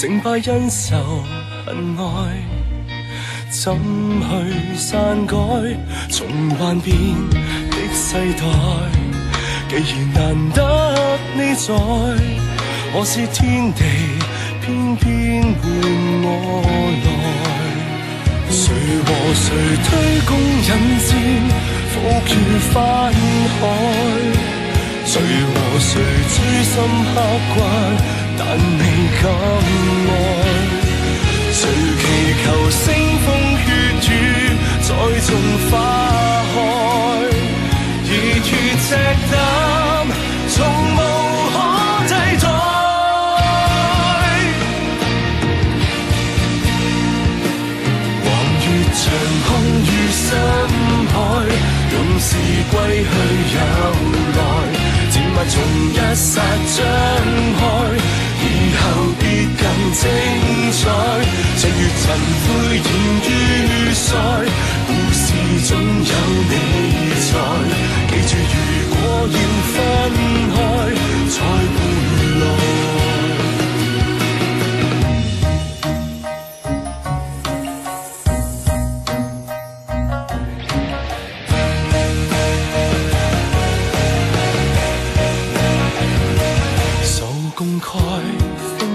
成败因仇恨爱，怎去篡改？从幻变的世代，既然难得你在，何是天地偏偏换我来？谁和谁推弓引箭，苦決翻海？谁和谁誅心刻骨，但未敢愛？谁祈求腥風血雨再種花開？熱血赤膽，從無可替代。橫越長空與深海，勇士歸去有來。戰物從一剎張開，以後必更精彩。歲月塵灰現於腮，故事總有你在。記住，如果要分開，再回來。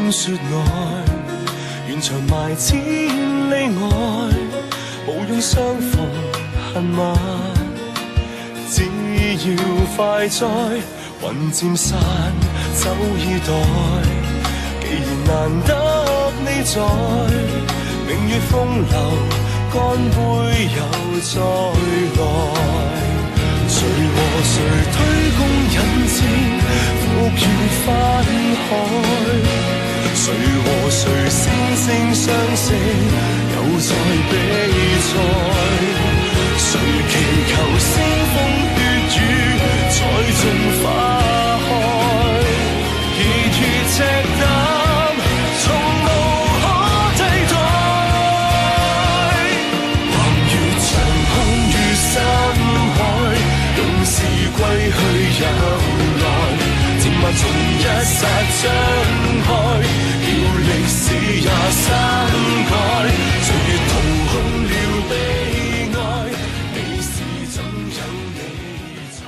說愛，原長埋千里外，無用相逢恨晚，只要快哉，雲漸散，走以待。既然難得你在，明月風流，乾杯又再來。誰和誰推弓引箭，苦決翻海？誰和誰惺惺相惜，又在比賽？誰祈求腥風血雨再種花開？熱血赤膽，從無可替代。橫越長空與深海，勇士歸去有來。戰物從一剎張開，叫歷史也刪改。歲月掏空了悲哀，你是總有你在。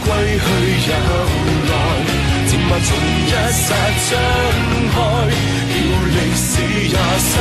歸去有來，戰物從一剎張開，叫歷史也刪